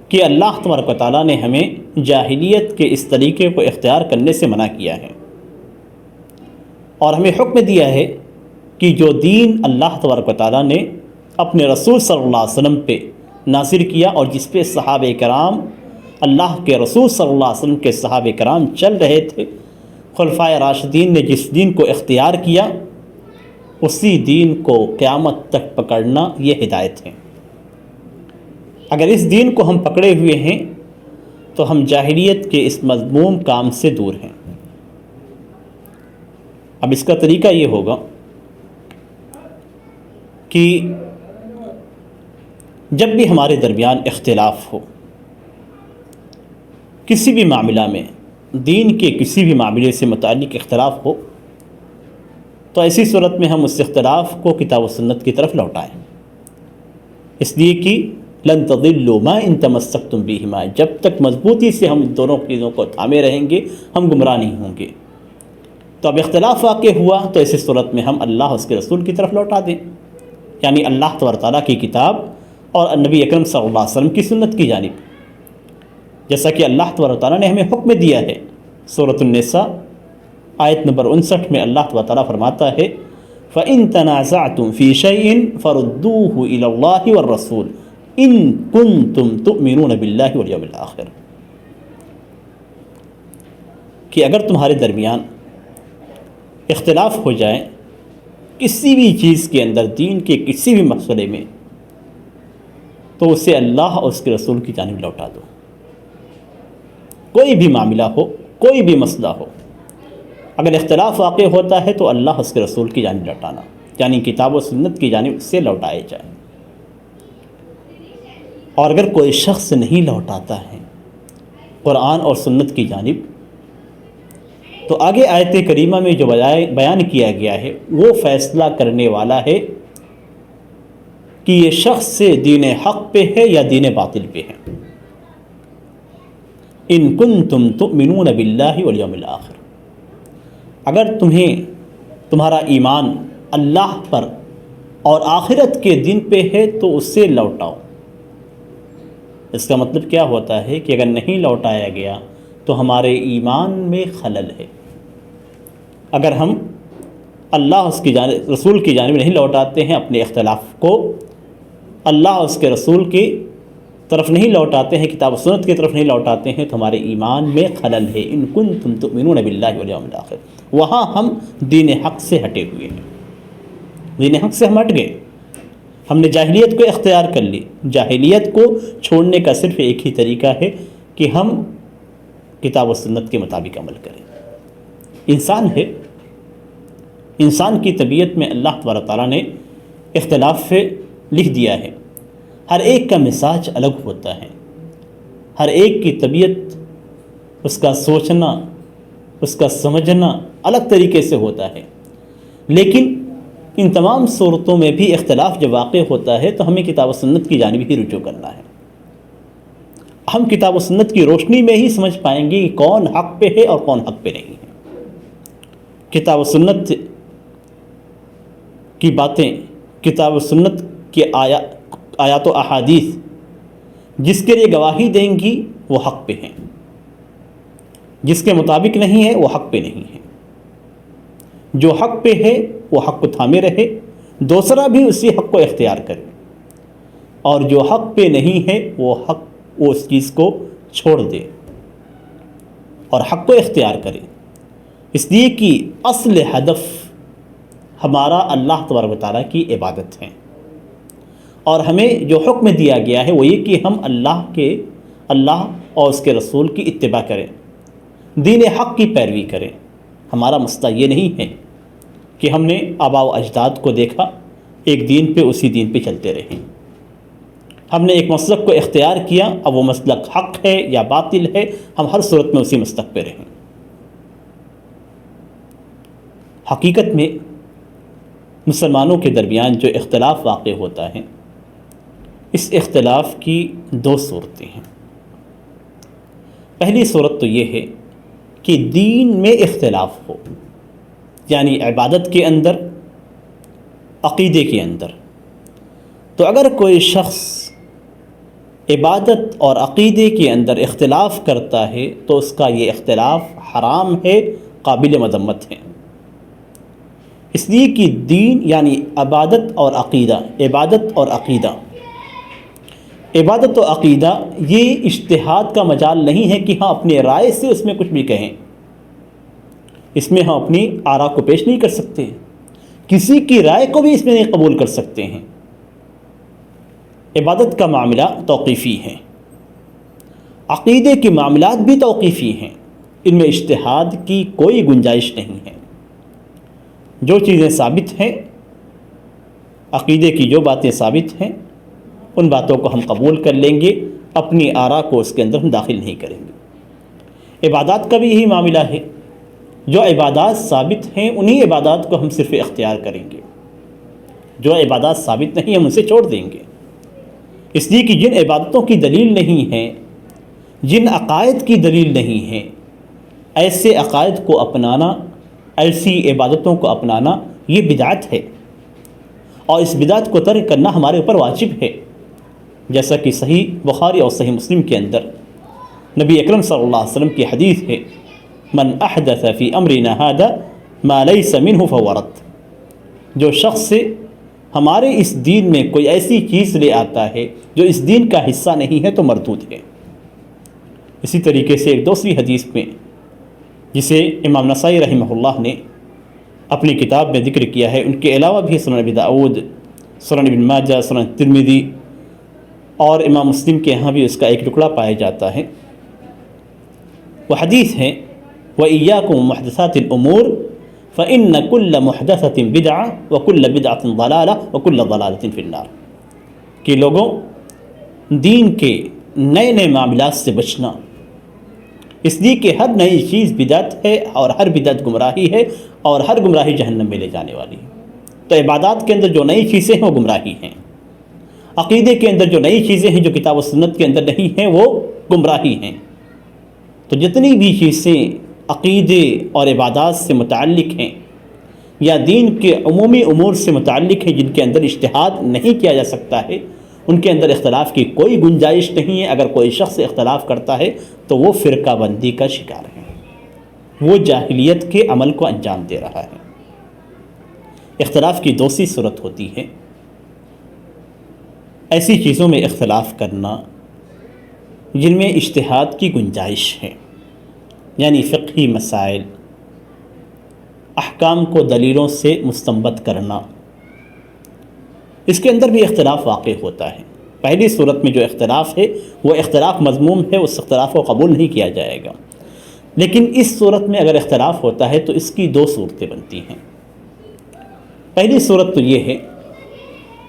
کہ اللہ تبارک و تعالیٰ نے ہمیں جاہلیت کے اس طریقے کو اختیار کرنے سے منع کیا ہے، اور ہمیں حکم دیا ہے کہ جو دین اللہ تبارک و تعالیٰ نے اپنے رسول صلی اللہ علیہ وسلم پہ نازل کیا، اور جس پہ صحابہ کرام، اللہ کے رسول صلی اللہ علیہ وسلم کے صحابہ کرام چل رہے تھے، خلفائے راشدین نے جس دین کو اختیار کیا، اسی دین کو قیامت تک پکڑنا یہ ہدایت ہے۔ اگر اس دین کو ہم پکڑے ہوئے ہیں تو ہم جاہلیت کے اس مذموم کام سے دور ہیں۔ اب اس کا طریقہ یہ ہوگا کہ جب بھی ہمارے درمیان اختلاف ہو، کسی بھی معاملہ میں، دین کے کسی بھی معاملے سے متعلق اختلاف ہو، تو ایسی صورت میں ہم اس اختلاف کو کتاب و سنت کی طرف لوٹائیں، اس لیے کہ لن تضلوا ما ان تمسکتم بہما، جب تک مضبوطی سے ہم دونوں چیزوں کو تھامے رہیں گے ہم گمراہ نہیں ہوں گے۔ تو اب اختلاف واقع ہوا تو ایسی صورت میں ہم اللہ اس کے رسول کی طرف لوٹا دیں، یعنی اللہ تبارک تعالیٰ کی کتاب اور نبی اکرم صلی اللہ علیہ وسلم کی سنت کی جانب، جیسا کہ اللہ تبارک تعالیٰ نے ہمیں حکم دیا ہے۔ سورۃ النساء آیت نمبر 59 میں اللہ تبارک تعالیٰ فرماتا ہے فَإِن تَنَازَعْتُمْ فِي شَيْءٍ فَرُدُّوهُ إِلَى اللَّهِ وَالرَّسُولِ إِن كُنتُمْ تُؤْمِنُونَ بِاللَّهِ وَالْيَوْمِ الْآخِرِ، کہ اگر تمہارے درمیان اختلاف ہو جائے کسی بھی چیز کے اندر، دین کے کسی بھی مسئلے میں، تو اسے اللہ اور اس کے رسول کی جانب لوٹا دو۔ کوئی بھی معاملہ ہو، کوئی بھی مسئلہ ہو، اگر اختلاف واقع ہوتا ہے تو اللہ اس کے رسول کی جانب لوٹانا، یعنی کتاب و سنت کی جانب سے لوٹائے جائے۔ اور اگر کوئی شخص نہیں لوٹاتا ہے قرآن اور سنت کی جانب، تو آگے آیت کریمہ میں جو بیان کیا گیا ہے وہ فیصلہ کرنے والا ہے کہ یہ شخص سے دین حق پہ ہے یا دین باطل پہ ہے۔ ان کنتم تؤمنون باللہ والیوم الآخر، اگر تمہارا ایمان اللہ پر اور آخرت کے دن پہ ہے تو اس سے لوٹاؤ۔ اس کا مطلب کیا ہوتا ہے کہ اگر نہیں لوٹایا گیا تو ہمارے ایمان میں خلل ہے۔ اگر ہم اللہ اس کی جانب، رسول کی جانب نہیں لوٹاتے ہیں، اپنے اختلاف کو اللہ اس کے رسول کی طرف نہیں لوٹاتے ہیں، کتاب و سنت کی طرف نہیں لوٹاتے ہیں، تو ہمارے ایمان میں خلل ہے۔ ان کنتم تؤمنون باللہ والیوم الآخر، وہاں ہم دین حق سے ہٹے ہوئے ہیں، دین حق سے ہم ہٹ گئے، ہم نے جاہلیت کو اختیار کر لی۔ جاہلیت کو چھوڑنے کا صرف ایک ہی طریقہ ہے کہ ہم کتاب و سنت کے مطابق عمل کریں۔ انسان ہے، انسان کی طبیعت میں اللہ تبارک تعالیٰ نے اختلاف سے لکھ دیا ہے۔ ہر ایک کا مزاج الگ ہوتا ہے، ہر ایک کی طبیعت، اس کا سوچنا، اس کا سمجھنا الگ طریقے سے ہوتا ہے، لیکن ان تمام صورتوں میں بھی اختلاف جب واقع ہوتا ہے تو ہمیں کتاب و سنت کی جانب ہی رجوع کرنا ہے۔ ہم کتاب و سنت کی روشنی میں ہی سمجھ پائیں گے کہ کون حق پہ ہے اور کون حق پہ نہیں ہے۔ کتاب و سنت کی باتیں، کتاب و سنت کے آیات و احادیث جس کے لیے گواہی دیں گی وہ حق پہ ہیں، جس کے مطابق نہیں ہے وہ حق پہ نہیں ہے۔ جو حق پہ ہے وہ حق کو تھامے رہے، دوسرا بھی اسی حق کو اختیار کرے، اور جو حق پہ نہیں ہے وہ اس چیز کو چھوڑ دے اور حق کو اختیار کرے۔ اس لیے کہ اصل ہدف ہمارا اللہ تبارک و تعالیٰ کی عبادت ہے، اور ہمیں جو حکم دیا گیا ہے وہ یہ کہ ہم اللہ اور اس کے رسول کی اتباع کریں، دین حق کی پیروی کریں۔ ہمارا مسئلہ یہ نہیں ہے کہ ہم نے آباء و اجداد کو دیکھا، ایک دین پہ اسی دین پہ چلتے رہیں۔ ہم نے ایک مسلک کو اختیار کیا، اب وہ مسلک حق ہے یا باطل ہے، ہم ہر صورت میں اسی مسلک پہ رہیں۔ حقیقت میں مسلمانوں کے درمیان جو اختلاف واقع ہوتا ہے، اس اختلاف کی دو صورتیں ہیں۔ پہلی صورت تو یہ ہے کہ دین میں اختلاف ہو، یعنی عبادت کے اندر، عقیدے کے اندر۔ تو اگر کوئی شخص عبادت اور عقیدے کے اندر اختلاف کرتا ہے تو اس کا یہ اختلاف حرام ہے، قابل مذمت ہے۔ اس لیے کہ دین یعنی عبادت اور عقیدہ، عبادت اور عقیدہ، عبادت و عقیدہ یہ اجتہاد کا مجال نہیں ہے کہ ہاں اپنی رائے سے اس میں کچھ بھی کہیں، اس میں ہم اپنی آراء کو پیش نہیں کر سکتے، کسی کی رائے کو بھی اس میں نہیں قبول کر سکتے ہیں۔ عبادت کا معاملہ توقیفی ہے، عقیدے کے معاملات بھی توقیفی ہیں، ان میں اجتہاد کی کوئی گنجائش نہیں ہے۔ جو چیزیں ثابت ہیں، عقیدے کی جو باتیں ثابت ہیں، ان باتوں کو ہم قبول کر لیں گے، اپنی آراء کو اس کے اندر ہم داخل نہیں کریں گے۔ عبادات کا بھی یہی معاملہ ہے، جو عبادات ثابت ہیں انہی عبادات کو ہم صرف اختیار کریں گے، جو عبادات ثابت نہیں ہم اسے چھوڑ دیں گے۔ اس لیے کہ جن عبادتوں کی دلیل نہیں ہے، جن عقائد کی دلیل نہیں ہے، ایسے عقائد کو اپنانا، ایسی عبادتوں کو اپنانا یہ بدعت ہے۔ اور اس بدعت کو ترک کرنا ہمارے اوپر واجب ہے، جیسا کہ صحیح بخاری اور صحیح مسلم کے اندر نبی اکرم صلی اللہ علیہ وسلم کی حدیث ہے، من احدث فی امرنا ھذا ما لیس منہ فہو رد، جو شخص ہمارے اس دین میں کوئی ایسی چیز لے آتا ہے جو اس دین کا حصہ نہیں ہے تو مردود ہے۔ اسی طریقے سے ایک دوسری حدیث میں جسے امام نسائی رحمہ اللہ نے اپنی کتاب میں ذکر کیا ہے، ان کے علاوہ بھی سنن ابی داؤد، سنن ابن ماجہ، سنن ترمذی اور امام مسلم کے یہاں بھی اس کا ایک ٹکڑا پایا جاتا ہے۔ وہ حدیث ہے وَإِيَّاكُمْ مُحْدَثَاتِ الْأُمُورِ فَإِنَّ كُلَّ مُحْدَثَةٍ بِدْعَةٍ وَكُلَّ بِدْعَةٍ ضَلَالَةٍ وَكُلَّ ضَلَالَةٍ فِي النَّارِ، کہ لوگوں دین کے نئے نئے معاملات سے بچنا، اس لیے کہ ہر نئی چیز بدعت ہے اور ہر بدعت گمراہی ہے اور ہر گمراہی جہنم میں لے جانے والی ہے۔ تو عبادات کے اندر جو نئی چیزیں ہیں وہ گمراہی ہیں، عقیدے کے اندر جو نئی چیزیں ہیں جو کتاب و سنت کے اندر نہیں ہیں وہ گمراہی ہیں۔ تو جتنی بھی چیزیں عقیدے اور عبادات سے متعلق ہیں یا دین کے عمومی امور سے متعلق ہیں جن کے اندر اجتہاد نہیں کیا جا سکتا ہے، ان کے اندر اختلاف کی کوئی گنجائش نہیں ہے۔ اگر کوئی شخص اختلاف کرتا ہے تو وہ فرقہ بندی کا شکار ہے، وہ جاہلیت کے عمل کو انجام دے رہا ہے۔ اختلاف کی دوسری صورت ہوتی ہے ایسی چیزوں میں اختلاف کرنا جن میں اجتہاد کی گنجائش ہے، یعنی فقہی مسائل، احکام کو دلیلوں سے مستنبط کرنا، اس کے اندر بھی اختلاف واقع ہوتا ہے۔ پہلی صورت میں جو اختلاف ہے وہ اختلاف مذموم ہے، اس اختلاف کو قبول نہیں کیا جائے گا۔ لیکن اس صورت میں اگر اختلاف ہوتا ہے تو اس کی دو صورتیں بنتی ہیں۔ پہلی صورت تو یہ ہے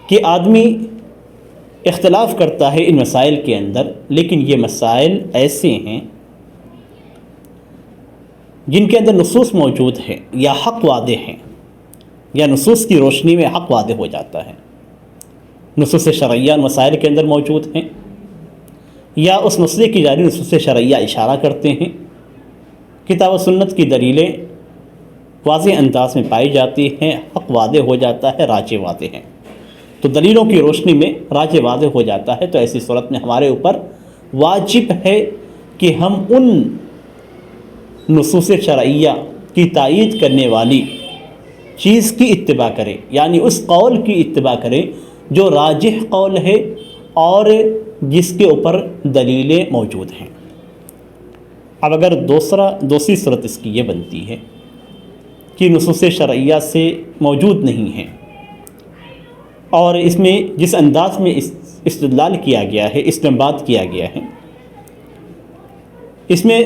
کہ آدمی اختلاف کرتا ہے ان مسائل کے اندر، لیکن یہ مسائل ایسے ہیں جن کے اندر نصوص موجود ہے یا حق واضح ہیں، یا نصوص کی روشنی میں حق واضح ہو جاتا ہے، نصوص شرعیہ مسائل کے اندر موجود ہیں یا اس مسئلے کی جانب نصوص شرعیہ اشارہ کرتے ہیں، کتاب و سنت کی دلیلیں واضح انداز میں پائی جاتی ہیں، حق واضح ہو جاتا ہے، راجح واضح ہیں، تو دلیلوں کی روشنی میں راجح واضح ہو جاتا ہے۔ تو ایسی صورت میں ہمارے اوپر واجب ہے کہ ہم ان نصوص شرعیہ کی تائید کرنے والی چیز کی اتباع کریں، یعنی اس قول کی اتباع کریں جو راجح قول ہے اور جس کے اوپر دلیلیں موجود ہیں۔ اب اگر دوسری صورت اس کی یہ بنتی ہے کہ نصوص شرعیہ سے موجود نہیں ہیں اور اس میں جس انداز میں استدلال کیا گیا ہے، استنباط کیا گیا ہے، اس میں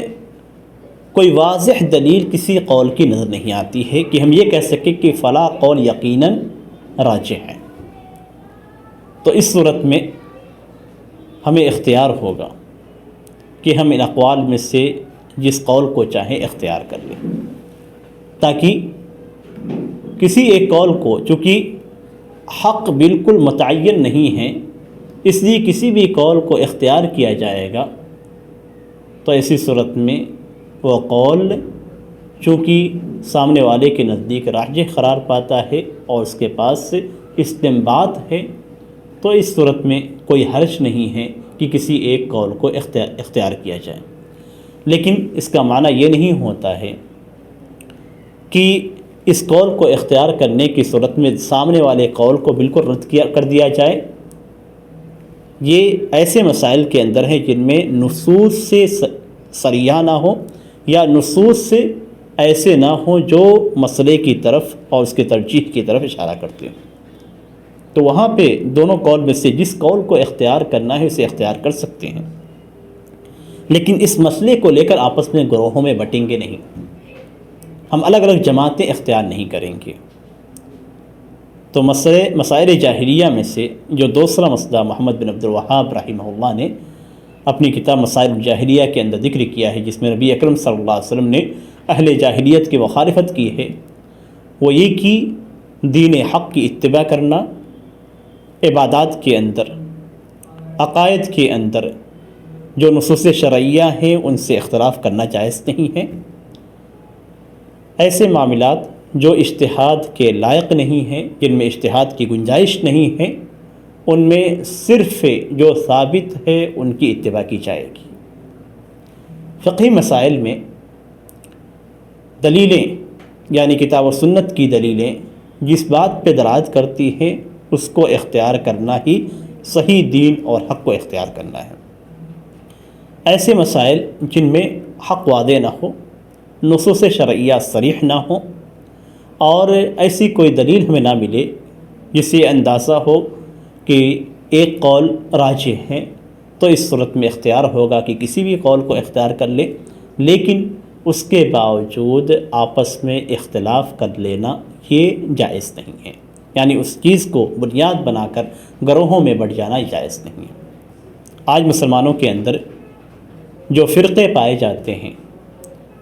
کوئی واضح دلیل کسی قول کی نظر نہیں آتی ہے کہ ہم یہ کہہ سکیں کہ فلاں قول یقیناً راجح ہے، تو اس صورت میں ہمیں اختیار ہوگا کہ ہم ان اقوال میں سے جس قول کو چاہیں اختیار کر لیں، تاکہ کسی ایک قول کو، چونکہ حق بالکل متعین نہیں ہے اس لیے کسی بھی قول کو اختیار کیا جائے گا، تو ایسی صورت میں وہ قول چونکہ سامنے والے کے نزدیک راجح قرار پاتا ہے اور اس کے پاس استنباط ہے، تو اس صورت میں کوئی حرج نہیں ہے کہ کسی ایک قول کو اختیار کیا جائے۔ لیکن اس کا معنی یہ نہیں ہوتا ہے کہ اس قول کو اختیار کرنے کی صورت میں سامنے والے قول کو بالکل رد کر دیا جائے۔ یہ ایسے مسائل کے اندر ہیں جن میں نصوص سے صریحہ نہ ہو یا نصوص سے ایسے نہ ہوں جو مسئلے کی طرف اور اس کے ترجیح کی طرف اشارہ کرتے ہیں، تو وہاں پہ دونوں قول میں سے جس قول کو اختیار کرنا ہے اسے اختیار کر سکتے ہیں، لیکن اس مسئلے کو لے کر آپس میں گروہوں میں بٹیں گے نہیں، ہم الگ الگ جماعتیں اختیار نہیں کریں گے۔ تو مسائل جاہلیہ میں سے جو دوسرا مسئلہ محمد بن عبد الوہاب رحمہ اللہ نے اپنی کتاب مسائل الجاہلیہ کے اندر ذکر کیا ہے، جس میں نبی اکرم صلی اللہ علیہ وسلم نے اہل جاہلیت کی مخالفت کی ہے، وہ یہ کہ دین حق کی اتباع کرنا، عبادات کے اندر، عقائد کے اندر جو نصوص شرعیہ ہیں ان سے اختلاف کرنا جائز نہیں ہے۔ ایسے معاملات جو اجتہاد کے لائق نہیں ہیں، جن میں اجتہاد کی گنجائش نہیں ہے، ان میں صرف جو ثابت ہے ان کی اتباع کی جائے گی۔ فقہی مسائل میں دلیلیں یعنی کتاب و سنت کی دلیلیں جس بات پہ دلالت کرتی ہیں اس کو اختیار کرنا ہی صحیح دین اور حق کو اختیار کرنا ہے۔ ایسے مسائل جن میں حق واضح نہ ہو، نصوص شرعیہ صریح نہ ہو، اور ایسی کوئی دلیل ہمیں نہ ملے جس سے اندازہ ہو کہ ایک قول راجح ہے، تو اس صورت میں اختیار ہوگا کہ کسی بھی قول کو اختیار کر لے، لیکن اس کے باوجود آپس میں اختلاف کر لینا یہ جائز نہیں ہے، یعنی اس چیز کو بنیاد بنا کر گروہوں میں بٹ جانا جائز نہیں ہے۔ آج مسلمانوں کے اندر جو فرقے پائے جاتے ہیں،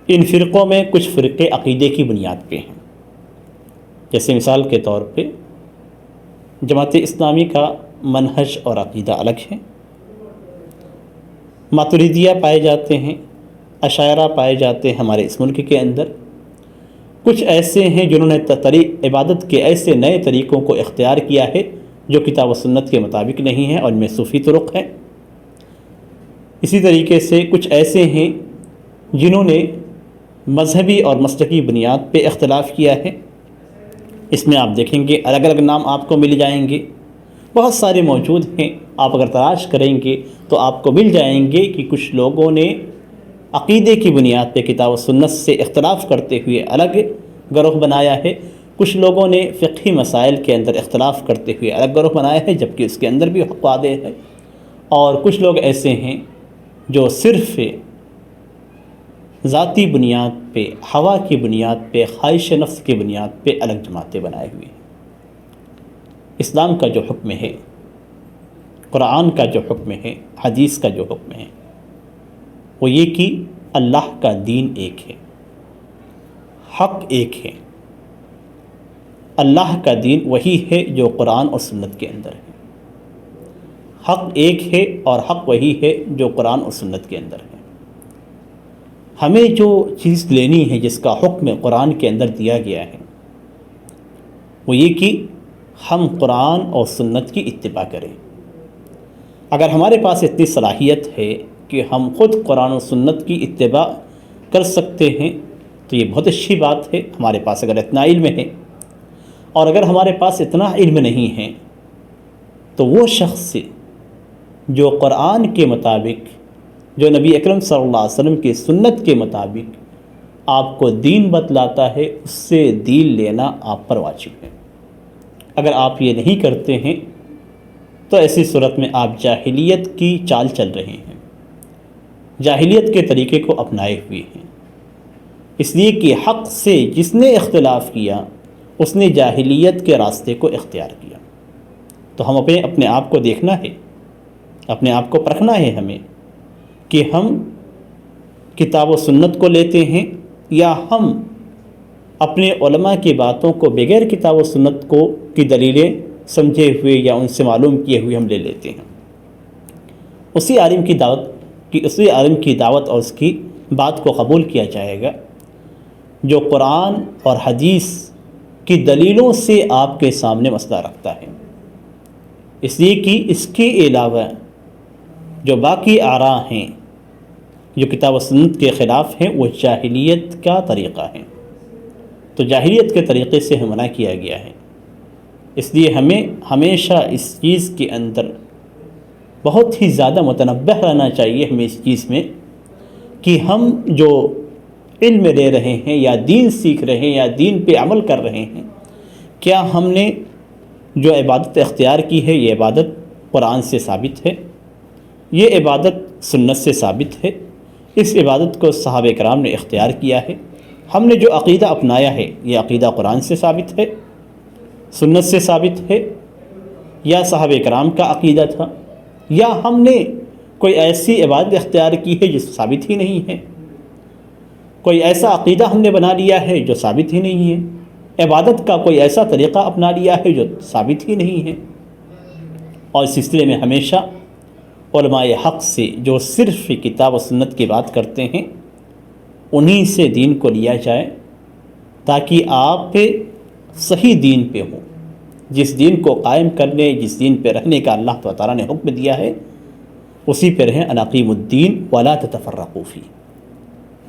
ان فرقوں میں کچھ فرقے عقیدے کی بنیاد پہ ہیں، جیسے مثال کے طور پہ جماعت اسلامی کا منہج اور عقیدہ الگ ہے، ماتریدیہ پائے جاتے ہیں، اشاعرہ پائے جاتے ہیں ہمارے اس ملک کے اندر۔ کچھ ایسے ہیں جنہوں نے عبادت کے ایسے نئے طریقوں کو اختیار کیا ہے جو کتاب و سنت کے مطابق نہیں ہیں، اور ان میں صوفی طرق ہیں۔ اسی طریقے سے کچھ ایسے ہیں جنہوں نے مذہبی اور مسلکی بنیاد پہ اختلاف کیا ہے، اس میں آپ دیکھیں گے الگ الگ نام آپ کو مل جائیں گے، بہت سارے موجود ہیں، آپ اگر تلاش کریں گے تو آپ کو مل جائیں گے کہ کچھ لوگوں نے عقیدے کی بنیاد پہ کتاب و سنت سے اختلاف کرتے ہوئے الگ گروہ بنایا ہے، کچھ لوگوں نے فقہی مسائل کے اندر اختلاف کرتے ہوئے الگ گروہ بنایا ہے، جبکہ اس کے اندر بھی حق واضح ہے، اور کچھ لوگ ایسے ہیں جو صرف ذاتی بنیاد پہ، ہوا کی بنیاد پہ، خواہش نفس کی بنیاد پہ الگ جماعتیں بنائے ہوئے ہیں۔ اسلام کا جو حکم ہے، قرآن کا جو حکم ہے، حدیث کا جو حکم ہے، وہ یہ کہ اللہ کا دین ایک ہے، حق ایک ہے۔ اللہ کا دین وہی ہے جو قرآن اور سنت کے اندر ہے، حق ایک ہے اور حق وہی ہے جو قرآن اور سنت کے اندر ہے۔ ہمیں جو چیز لینی ہے جس کا حکم قرآن کے اندر دیا گیا ہے، وہ یہ کہ ہم قرآن اور سنت کی اتباع کریں۔ اگر ہمارے پاس اتنی صلاحیت ہے کہ ہم خود قرآن و سنت کی اتباع کر سکتے ہیں تو یہ بہت اچھی بات ہے، ہمارے پاس اگر اتنا علم ہے۔ اور اگر ہمارے پاس اتنا علم نہیں ہے تو وہ شخص جو قرآن کے مطابق، جو نبی اکرم صلی اللہ علیہ وسلم کی سنت کے مطابق آپ کو دین بتلاتا ہے، اس سے دین لینا آپ پر واجب ہے۔ اگر آپ یہ نہیں کرتے ہیں تو ایسی صورت میں آپ جاہلیت کی چال چل رہے ہیں، جاہلیت کے طریقے کو اپنائے ہوئے ہیں، اس لیے کہ حق سے جس نے اختلاف کیا اس نے جاہلیت کے راستے کو اختیار کیا۔ تو ہم اپنے آپ کو دیکھنا ہے، اپنے آپ کو پرکھنا ہے ہمیں کہ ہم کتاب و سنت کو لیتے ہیں یا ہم اپنے علماء کی باتوں کو بغیر کتاب و سنت کو کی دلیلیں سمجھے ہوئے یا ان سے معلوم کیے ہوئے ہم لے لیتے ہیں۔ اسی عالم کی دعوت اور اس کی بات کو قبول کیا جائے گا جو قرآن اور حدیث کی دلیلوں سے آپ کے سامنے مسئلہ رکھتا ہے، اس لیے کہ اس کے علاوہ جو باقی آراء ہیں جو کتاب و سنت کے خلاف ہیں وہ جاہلیت کا طریقہ ہے، تو جاہلیت کے طریقے سے ہم منع کیا گیا ہے۔ اس لیے ہمیں ہمیشہ اس چیز کے اندر بہت ہی زیادہ متنبہ رہنا چاہیے، ہمیں اس چیز میں کہ ہم جو علم لے رہے ہیں یا دین سیکھ رہے ہیں یا دین پہ عمل کر رہے ہیں، کیا ہم نے جو عبادت اختیار کی ہے یہ عبادت قرآن سے ثابت ہے، یہ عبادت سنت سے ثابت ہے، اس عبادت کو صحابہ کرام نے اختیار کیا ہے، ہم نے جو عقیدہ اپنایا ہے یہ عقیدہ قرآن سے ثابت ہے، سنت سے ثابت ہے، یا صحابہ کرام کا عقیدہ تھا، یا ہم نے کوئی ایسی عبادت اختیار کی ہے جو ثابت ہی نہیں ہے، کوئی ایسا عقیدہ ہم نے بنا لیا ہے جو ثابت ہی نہیں ہے، عبادت کا کوئی ایسا طریقہ اپنا لیا ہے جو ثابت ہی نہیں ہے۔ اور اس سلسلے میں ہمیشہ علماء حق سے جو صرف کتاب و سنت کی بات کرتے ہیں انہی سے دین کو لیا جائے، تاکہ آپ صحیح دین پہ ہوں، جس دین کو قائم کرنے، جس دین پہ رہنے کا اللہ تعالیٰ نے حکم دیا ہے اسی پہ رہیں۔ ان اقیموا الدین ولا تتفرقوا فیہ،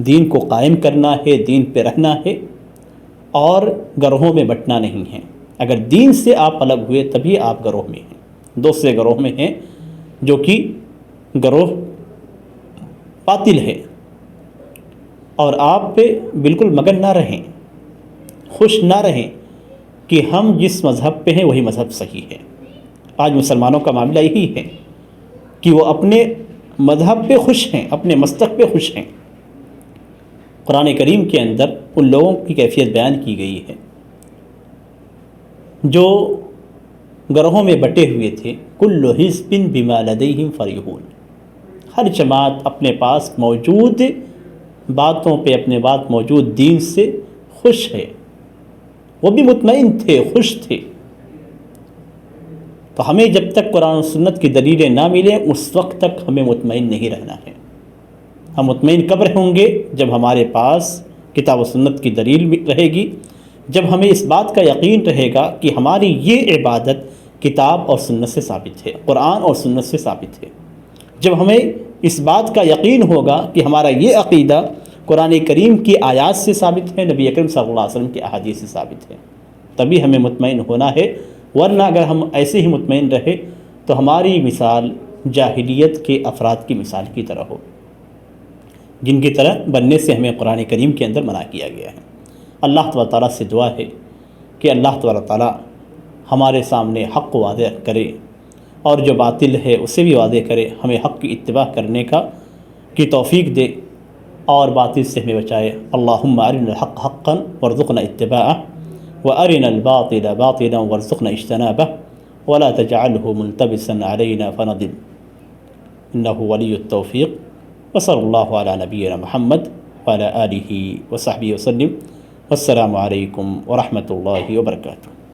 دین کو قائم کرنا ہے، دین پہ رہنا ہے اور گروہوں میں بٹنا نہیں ہے۔ اگر دین سے آپ الگ ہوئے تبھی آپ گروہ میں ہیں، دوسرے گروہ میں ہیں جو کہ گروہ باطل ہے، اور آپ پہ بالکل مگن نہ رہیں، خوش نہ رہیں کہ ہم جس مذہب پہ ہیں وہی مذہب صحیح ہے۔ آج مسلمانوں کا معاملہ یہی ہے کہ وہ اپنے مذہب پہ خوش ہیں، اپنے مسلک پہ خوش ہیں۔ قرآن کریم کے اندر ان لوگوں کی کیفیت بیان کی گئی ہے جو گروہوں میں بٹے ہوئے تھے۔ کل حزب بما لدیہم فرحون، ہر جماعت اپنے پاس موجود باتوں پہ، اپنے بات موجود دین سے خوش ہے، وہ بھی مطمئن تھے، خوش تھے۔ تو ہمیں جب تک قرآن و سنت کی دلیلیں نہ ملیں اس وقت تک ہمیں مطمئن نہیں رہنا ہے۔ ہم مطمئن کب ہوں گے؟ جب ہمارے پاس کتاب و سنت کی دلیل رہے گی، جب ہمیں اس بات کا یقین رہے گا کہ ہماری یہ عبادت کتاب اور سنت سے ثابت ہے، قرآن اور سنت سے ثابت ہے، جب ہمیں اس بات کا یقین ہوگا کہ ہمارا یہ عقیدہ قرآن کریم کی آیات سے ثابت ہے، نبی اکرم صلی اللہ علیہ وسلم کی احادیث سے ثابت ہے، تبھی ہمیں مطمئن ہونا ہے۔ ورنہ اگر ہم ایسے ہی مطمئن رہے تو ہماری مثال جاہلیت کے افراد کی مثال کی طرح ہو، جن کی طرح بننے سے ہمیں قرآن کریم کے اندر منع کیا گیا ہے۔ اللہ تعالیٰ سے دعا ہے کہ اللہ تعالیٰ ہمارے سامنے حق واضح کرے اور جو باطل ہے اسے بھی واضح کرے، ہمیں حق کی اتباع کرنے کی توفیق دے اور باطل سے ہمیں بچائے۔ اللہم ارنا الحق حقا وارزقنا اتباعہ وارنا الباطل باطلا وارزقنا اجتنابہ ولا تجعله ملتبسا علينا فنضل انه ولي التوفیق۔ وصلی اللہ علی نبینا محمد وعلی آلہ وصحبہ وسلم۔ والسلام علیکم ورحمۃ اللہ وبرکاتہ۔